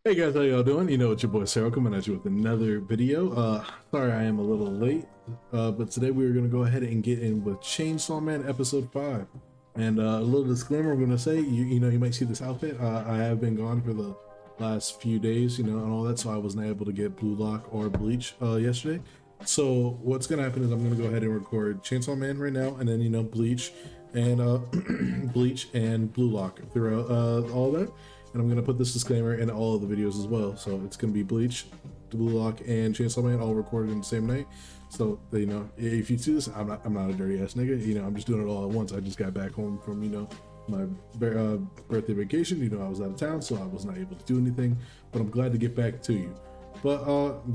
Hey guys, how y'all doing? You know it's your boy Sarah coming at you with another video. Sorry I am a little late, but today we are going to go ahead and get in with Chainsaw Man episode 5. And a little disclaimer I'm going to say, you know, you might see this outfit. I have been gone for the last few days, you know, and all that, so I wasn't able to get Blue Lock or Bleach yesterday. So what's going to happen is I'm going to go ahead and record Chainsaw Man right now, and then, you know, Bleach and Bleach and Blue Lock throughout all that. And I'm going to put this disclaimer in all of the videos as well. So it's going to be Bleach, Blue Lock, and Chainsaw Man all recorded in the same night. So, you know, if you see this, I'm not a dirty ass nigga. You know, I'm just doing it all at once. I just got back home from, you know, my birthday vacation. You know, I was out of town, so I was not able to do anything. But I'm glad to get back to you. But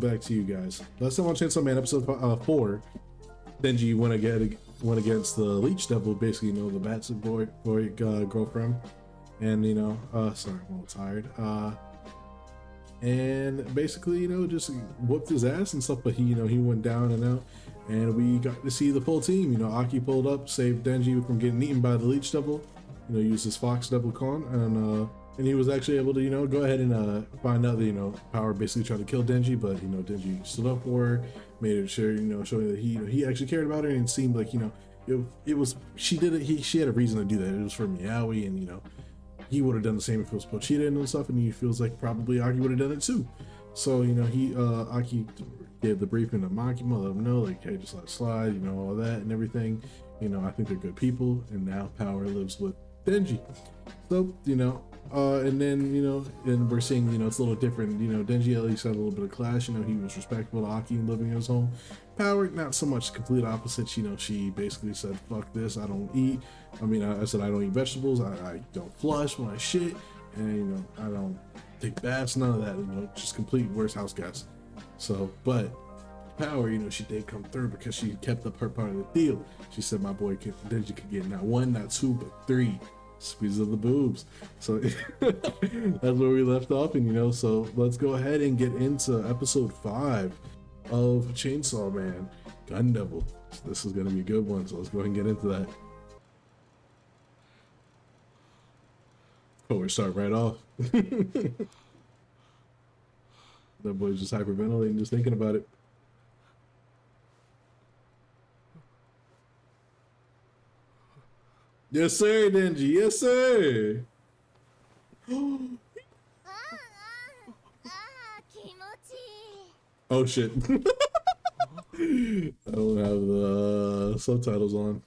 back to you guys. Last time on Chainsaw Man episode 4, Denji went against the Leech Devil, basically, you know, the Bats boy girlfriend. And, you know, sorry, I'm a little tired. And basically, you know, just whooped his ass and stuff, but he, you know, he went down and out, and we got to see the full team. You know, Aki pulled up, saved Denji from getting eaten by the Leech Devil, you know, used his Fox Devil Con, and he was actually able to, you know, go ahead and find out that, you know, Power basically tried to kill Denji, but, you know, Denji stood up for her, made it sure, you know, showing that he, you know, he actually cared about her, and it seemed like, you know, it was, she had a reason to do that. It was for Meowie, and, you know, he would have done the same if it was Pochita and stuff, and he feels like probably Aki would have done it too. So, you know, Aki gave the briefing to Makima, let him know, like, hey, just let it slide, you know, all that and everything. You know, I think they're good people, and now Power lives with Denji. So, you know, and then, you know, and we're seeing, you know, it's a little different. You know, Denji at least had a little bit of clash. You know, he was respectful to Aki living in his home. Power, not so much, complete opposite. You know, she basically said, fuck this, I don't eat. I mean, I said I don't eat vegetables, I don't flush when I shit, and, you know, I don't take baths, none of that, you know, just complete worst house guys. So, but Power, you know, she did come through because she kept up her part of the deal. She said my boy Denji could get not 1, not 2, but 3 squeezes of the boobs. So that's where we left off, and, you know, so let's go ahead and get into episode 5 of Chainsaw Man Gun Devil. So this is going to be a good one, so let's go ahead and get into that. Oh, we're starting right off. That boy's just hyperventilating, just thinking about it. Yes, sir, Denji. Yes, sir. Oh shit. I don't have the subtitles on.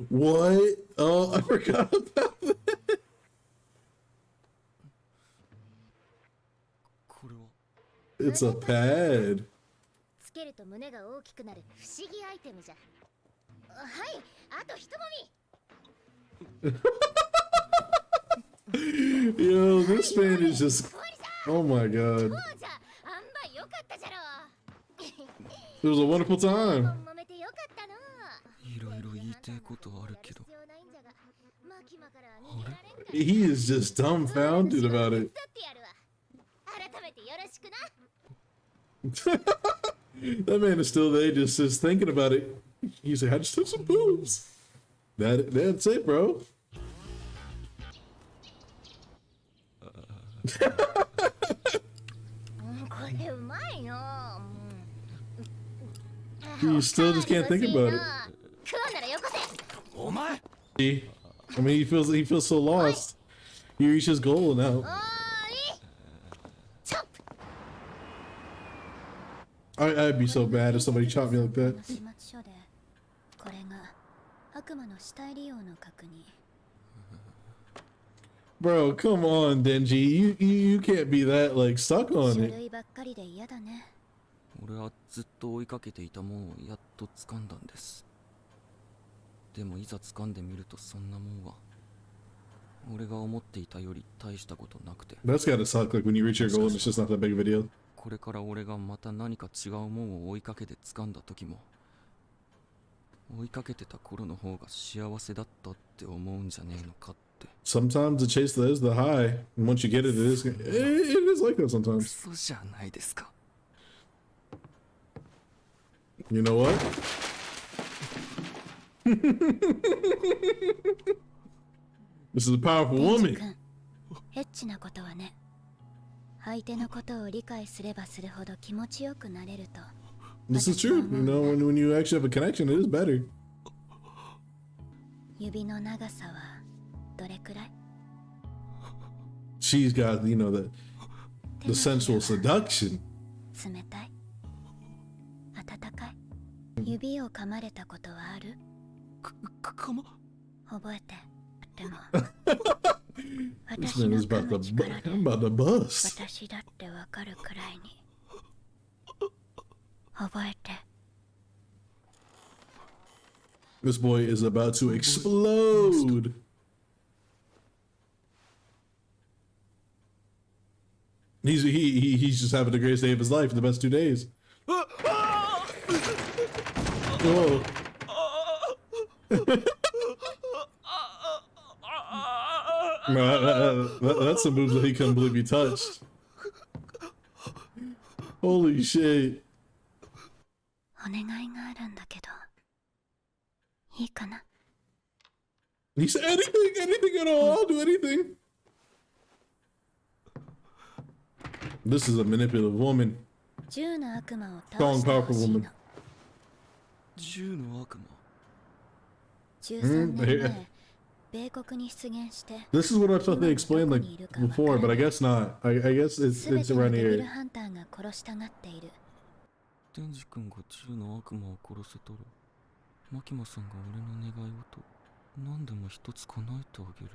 What? Oh, I forgot about that. It's a pad. Yo, this man is just, oh my god. It was a wonderful time. He is just dumbfounded about it. That man is still there, just thinking about it. He's like, I just took some boobs. That's it, bro. You still just can't think about it. I mean, he feels so lost. He reached his goal now. I'd be so bad if somebody chopped me like that. Bro, come on, Denji. You can't be that, like, stuck on it. That's gotta suck, like, when you reach your goal and it's just not that big of a deal. これから俺がまた何か違うもんを追いかけて掴んだ時も追いかけてた頃の方が幸せだったって思うんじゃねえのかって。 Sometimes the chase is the high, and once you get it, it is like that sometimes. 嘘じゃないですか。 You know what? This is a powerful woman. エッチなことはね、相手のことを理解すればするほど気持ちよくなれると。 This is true. You know, when you actually have a connection, it is better. 指の長さはどれくらい？ She's got, you know, the sensual seduction. 冷たい？温かい？指を噛まれたことはある？覚えて。でも This 私 man の is about 噛む to, 力で I'm about to bust. 私だってわかるくらいに覚えて。 This boy is about to explode. He's just having the greatest day of his life, the best 2 days. Whoa. That's some moves that he couldn't believe he touched. Holy shit. お願いがあるんだけどいいかな？ He said anything at all. I'll do anything. This is a manipulative woman. 銃の悪魔を倒 Strong, して powerful ほしい woman. の。銃の悪魔。13年前、米国に出現して This is what I thought they explained like before, but I guess not. I guess it's 全 it's ての around デビル here. ハンターが殺したがっている。デンジ君が銃の悪魔を殺せたら、マキマさんが俺の願い事、何でも一つ叶えてあげる。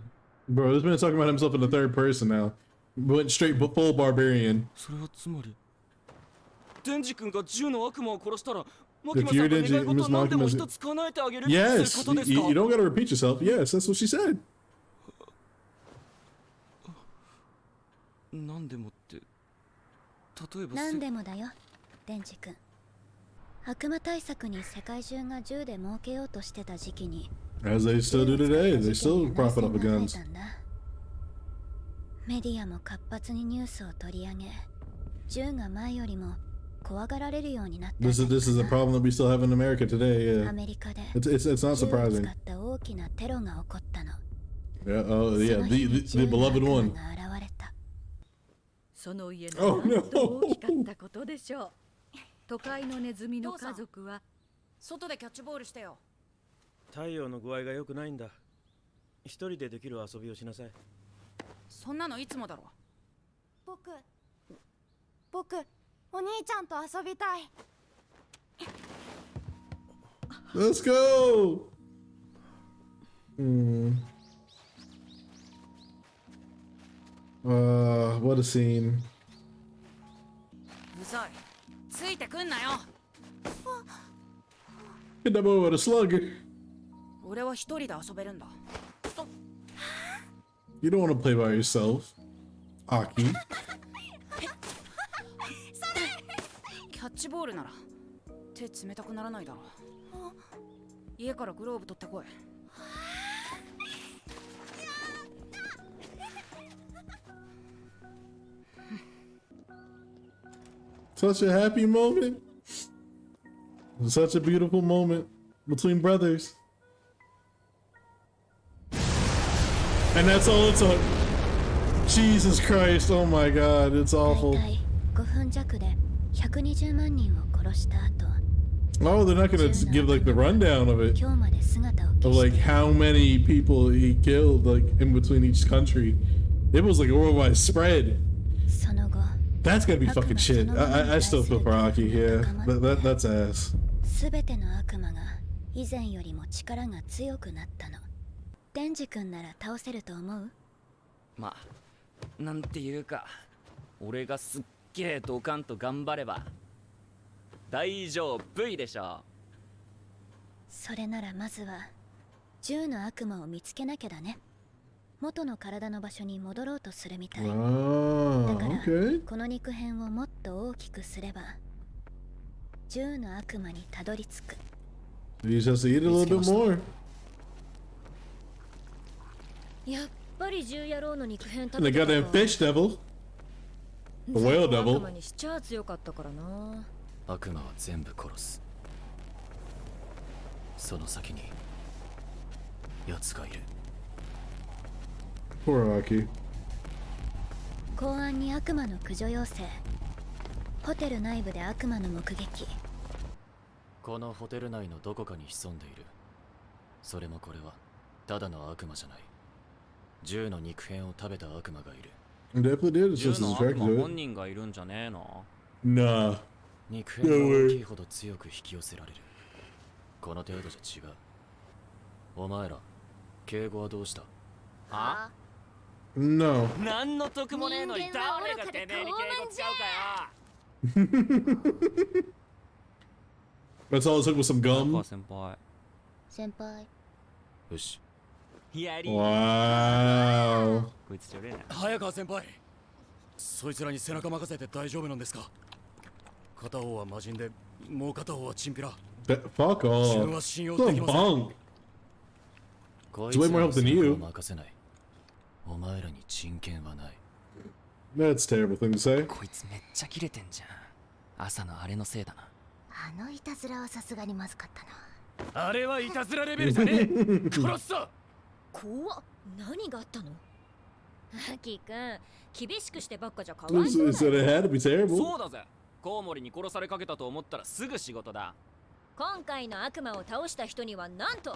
Bro, this man's talking about himself in the third person now. Went straight full barbarian. それはつまり、デンジ君が銃の悪魔を殺したら、マキ If マさ you're んが願い Denji, 事 Miss 何でも Makima's- 一つ叶えてあげるって Yes, そういうことですか？ you don't gotta repeat yourself. Yes, that's what she said. 何でもって、例えば何でもだよ、デンジ君。悪魔対策に世界中が銃で儲けようとしてた時期に As they still do today, they still profit off of guns. メディアも活発にニュースを取り上げ、銃が前よりも怖がられるようになった。 This is a problem that we still have in America today. ア Yeah, メリカで it's not 銃を surprising. 使った大きなテロが起こったの。 Yeah, oh yeah, その日に the 銃の beloved 悪魔 one. が現れた。その家 Oh, の no. なんと大きかったことでしょう。都会のネズミの家族は外でキャッチボールしてよ。太陽の具合が良くないんだ。一人でできる遊びをしなさい。そんなのいつもだろ。僕お兄ちゃんと遊びたい。 Let's go. What a scene. うざい。ついてくんなよ。 Hit that boy with a slugger. 俺は一人で遊べるんだ。 You don't want to play by yourself, Aki. キャッチボールなら手冷たくならないだろう。家からグローブ取ってこい。 Such a happy moment. Such a beautiful moment between brothers. And that's all it took. Jesus Christ, oh my god, it's 大 awful. 体5分弱で120万人を殺した後、 Oh, they're not gonna give like the rundown of it. 今日まで姿を Of 消し like て how many people he killed like in between each country. It was like a worldwide spread. その後 That's gotta be fucking shit. I still feel for Aki, yeah. That's ass. 全ての悪魔が以前よりも力が強くなったの。デンジ君なら倒せると思う？まあ、なんていうか、俺がすっげえドカンと頑張れば大丈夫でしょ。それならまずは銃の悪魔を見つけなきゃだね。元の体の場所に戻ろうとするみたい。 Oh, だから okay. この肉片をもっと大きくすれば銃の悪魔にたどり着く。 You just have to eat a little bit more. やっぱり銃野郎の肉片食 And they べ got て that たか。 fish devil. The whale 悪 devil. 魔にしちゃ強かったからな。悪魔は全部殺す。その先に奴がいる。 Poor Aki. 公安に悪魔の駆除要請。ホテル内部で悪魔の目撃。このホテル内のどこかに潜んでいる。それもこれはただの悪魔じゃない。銃の肉片を食べた悪魔がいる。Definitely did. It's 銃 just の distracted 悪魔 to 本 it. 人がいるんじゃねえの？ Nah. 肉片が大きいほど強く引き寄せられる。この程度じゃ違う。お前ら、敬語はどうした？は？ No. 何の得もねえのに誰がてめえに敬語使うかよ。 That's all it took was some なん gum. か先輩。先輩。よし。やり。 Wow. こいつちょれえな。早川先輩、そいつらに背中任せて大丈夫なんですか？片方は魔人で、もう片方はチンピラ。Fuck 自 off. 分は信用 Some できません。 bunk. こ It's way more help than you. は任せない。お前らに人権はない。 That's a terrible thing to say. こいつめっちゃキレてんじゃん。朝のあれのせいだな。あのいたずらはさすがにまずかったな。あれはいたずらレベルじゃねえ。殺すぞ。怖っ。何があったの？アキくん、厳しくしてばっかじゃかわいそう It だ said よ。 it had to be そ terrible. うだぜ。コウモリに殺されかけたと思ったらすぐ仕事だ。今回の悪魔を倒した人にはなんと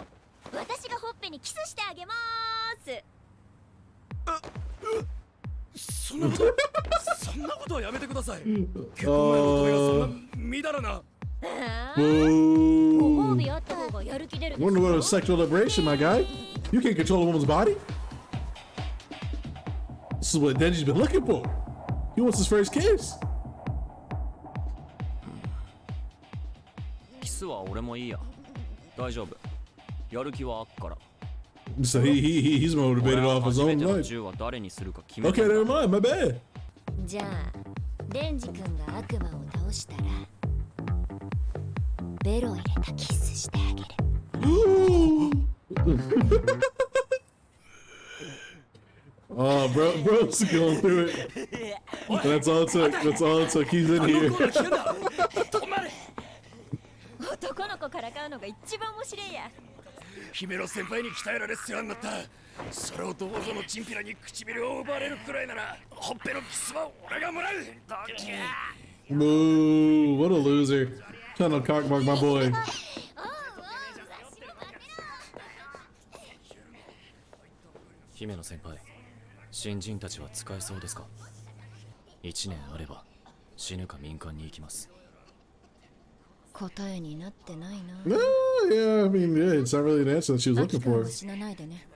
私がほっぺにキスしてあげまーす。そんなことはやめてください。結婚前の乙女がそんなみだらな。ご褒 Boo. 美あった方がやる気出るでし Wonder what ょ is sexual liberation, my guy. You can't control a woman's body. This is what Denji's been looking for. He wants his first kiss. キスは俺もいいや。大丈夫。やる気はあっから。 So he's 俺 motivated は off his 初め own ての life. 銃は誰にするか決めた Okay, んだ。 never mind. My bad. じゃあデンジ君が悪魔を倒したらベロ入れたキスしてあげる。Oh, bro's going through it. That's all it took. That's all it took. He's in here. 男の子からかうのが一番面白いや。姫野先輩に鍛えられ世話になった。それをどうぞのチンピラに唇を奪われるくらいなら、ほっぺのキスは俺がもらう。 Boo. What a loser. Trying to cockmark my boy. 姫野先輩、新人たちは使えそうですか？1年あれば死ぬか民間に行きます。答えになってないな。 No, yeah, I mean, yeah, it's not really an answer that she was ア looking キ君 for. は死なないでね。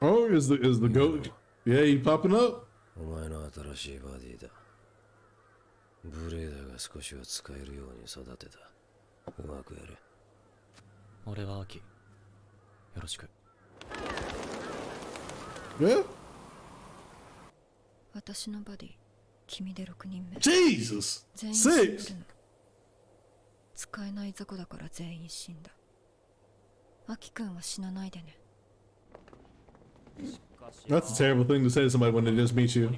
Oh, is the goat? Yeah, he popping up? お前の新しいバディだ。ブレーダーが少しは使えるように育てた。うまくやれ。俺はアキ。よろしく。Yeah. 私のバディ、君で6人目。 Jesus. 全員死んで Six. るの。使えない雑魚だから全員死んだ。アキ君は死なないでね。 That's a terrible thing to say to somebody when they just meet you.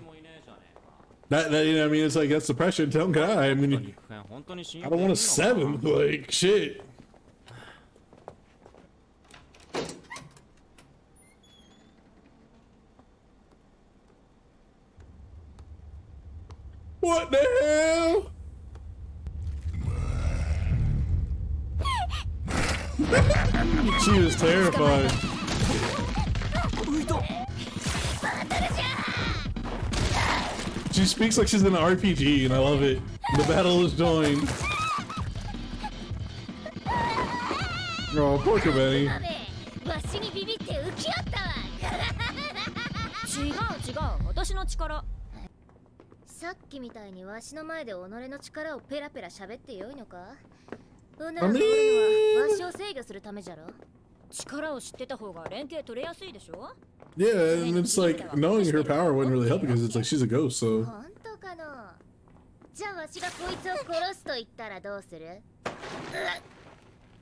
That you know what I mean? It's like that's the pressure. Don't die. I mean, I don't want a seventh. Like shit. What the hell? She was terrified. She speaks like she's in an RPG, and I love it. The battle is joined. Oh, poor Benny. わしにビビって浮き合ったわ。違う、私の力。さっきみたいにわしの前で己の力をペラペラ喋ってよいのか？うなら通るのはわしを制御するためじゃろ。力を知ってた方が連携取れやすいでしょ？ Yeah, and it's like knowing her power wouldn't really help because it's like she's a ghost, so. 本当かの？じゃあわしがこいつを殺すと言ったらどうする？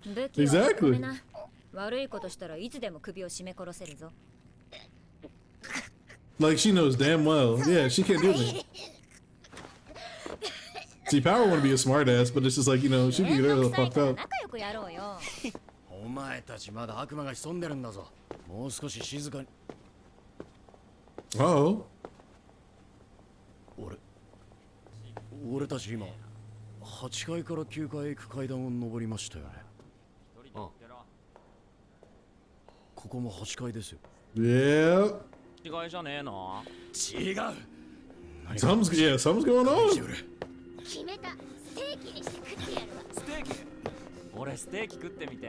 武器は Exactly. ごめんな。悪いことしたらいつでも首を絞め殺せるぞ。 Like she knows damn well. Yeah, she can't do anything. See, Power want to be a smartass, but it's just like, you know, she can get her the fuck up. 仲良くやろうよ。お前たちまだ悪魔が潜んでるんだぞ。もう少し静かに。Oh. 俺たち今8階から9階へ行く階段を上りましたよね。あ、ここも8階ですよ。Yeah. 違いじゃねえの？違う。Something's going on. 決めた。ステーキにして食ってやるわ。ステーキ？俺ステーキ食ってみて。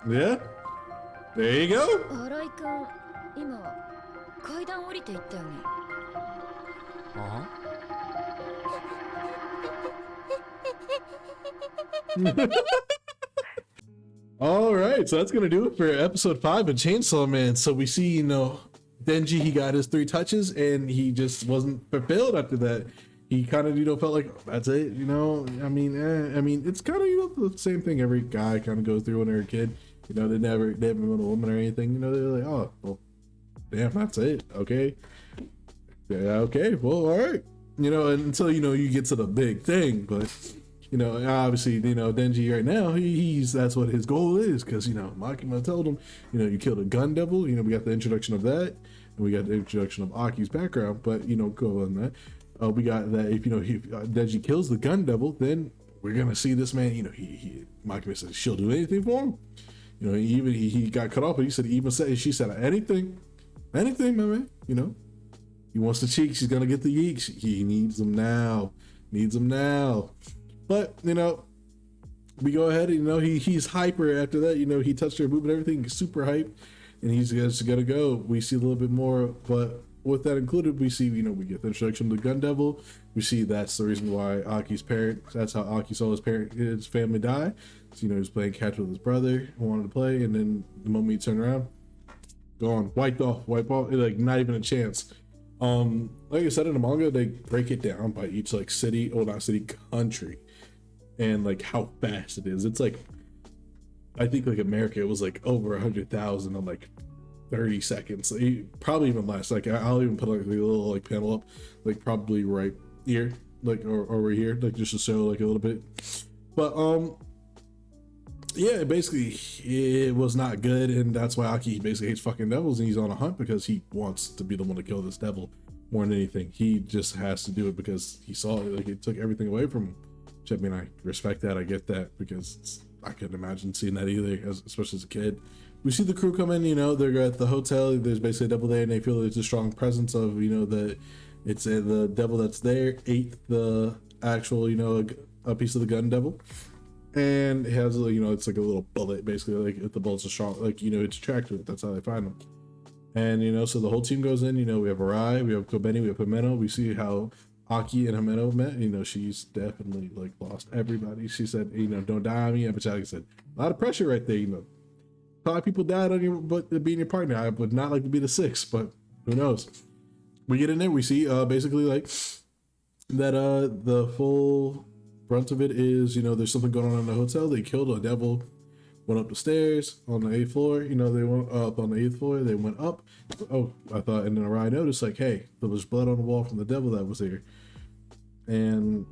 Yeah. There you go. 新井君、今階段降りていったよね。あ？ All right, so that's gonna do it for episode 5 of Chainsaw Man. So we see, you know, Denji, he got his 3 touches and he just wasn't fulfilled after that. He kind of, you know, felt like, oh, that's it, you know. I mean, it's kind of, you know, the same thing every guy kind of goes through when they're a kid. You know, they haven't been with a woman or anything. You know, they're like, oh, well, damn, that's it. Okay, yeah, okay, well, all right. You know, until, you know, you get to the big thing, but. You know, obviously, you know, Denji right now, he's that's what his goal is, because, you know, Makima told him, you know, you killed a gun devil. You know, we got the introduction of that, and we got the introduction of Aki's background. But, you know, go on that. We got that if, you know, Denji kills the gun devil, then we're gonna see this man. You know, Makima says she'll do anything for him. You know, he got cut off, but she said anything, my man. You know, he wants the cheeks. She's gonna get the yeeks. He needs them now. But, you know, we go ahead and, you know, he's hyper after that. You know, he touched her boob and everything. He's super hype. And he's just got to go. We see a little bit more. But with that included, we see, you know, we get the introduction of the gun devil. We see that's the reason why Aki's parents, that's how Aki saw his family die. So, you know, he was playing catch with his brother, wanted to play. And then the moment he turned around, gone, wiped off, like not even a chance. Like I said in the manga, they break it down by each like city, or not city, country. And like how fast it is. It's like, I think like America, it was like over 100,000 in like 30 seconds. Probably even less. Like I'll even put like a little like panel up, like probably right here, like or over here, like just to show like a little bit. But yeah, basically it was not good, and that's why Aki basically hates fucking devils, and he's on a hunt because he wants to be the one to kill this devil more than anything. He just has to do it because he saw it, like it took everything away from him. I mean, I respect that. I get that, because I couldn't imagine seeing that either, especially as a kid. We see the crew come in, you know, they're at the hotel. There's basically a devil there, and they feel there's a strong presence of, you know, that it's the devil that's there ate the actual, you know, a piece of the gun devil. And it has, you know, it's like a little bullet, basically, like if the bullets are strong, like, you know, it's attractive. That's how they find them. And, you know, so the whole team goes in, you know, we have Arai, we have Kobeni, we have Himeno. We see how Aki and Himeno met. You know, she's definitely like lost everybody. She said, you know, don't die on me. And Pachaki said, a lot of pressure right there. You know, 5 people died on you, but being your partner. I would not like to be the 6th, but who knows? We get in there. We see basically like that the full brunt of it is, you know, there's something going on in the hotel. They killed a devil, went up the stairs on the 8th floor. You know, they went up on the 8th floor. They went up. Oh, I thought, and then I noticed like, hey, there was blood on the wall from the devil that was here, and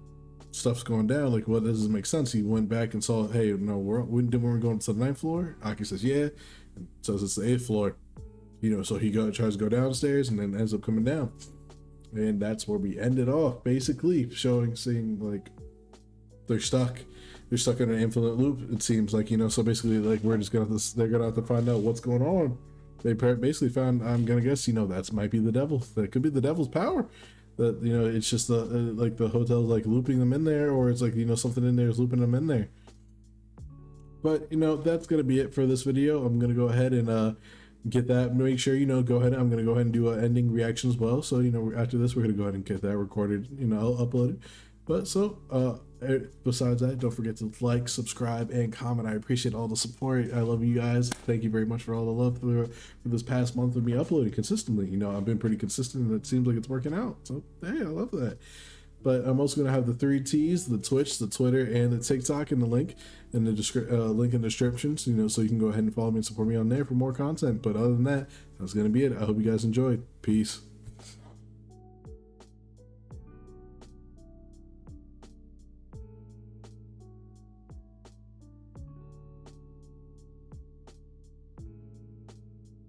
stuff's going down. Like, what doesn't make sense? He went back and saw, hey, no, we're going to the 9th floor. Aki says, yeah, and says it's the 8th floor. You know, so he tries to go downstairs and then ends up coming down, and that's where we ended off, basically seeing like they're stuck in an infinite loop, it seems like, you know. So basically, like, they're gonna have to find out what's going on. They basically found, I'm gonna guess, you know, that might be the devil. That could be the devil's power. That, you know, it's just like the hotel's like looping them in there, or it's like, you know, something in there is looping them in there. But, you know, that's gonna be it for this video. I'm gonna go ahead and get that. Make sure, you know, I'm gonna go ahead and do an ending reaction as well. So, you know, after this, we're gonna go ahead and get that recorded. You know, I'll upload it. But so, besides that, don't forget to like, subscribe, and comment. I appreciate all the support. I love you guys. Thank you very much for all the love for this past month of me uploading consistently. You know, I've been pretty consistent, and it seems like it's working out. So, hey, I love that. But I'm also going to have the 3 T's, the Twitch, the Twitter, and the TikTok in the link in the link in the description, so, so you can go ahead and follow me and support me on there for more content. But other than that, that's going to be it. I hope you guys enjoyed. Peace.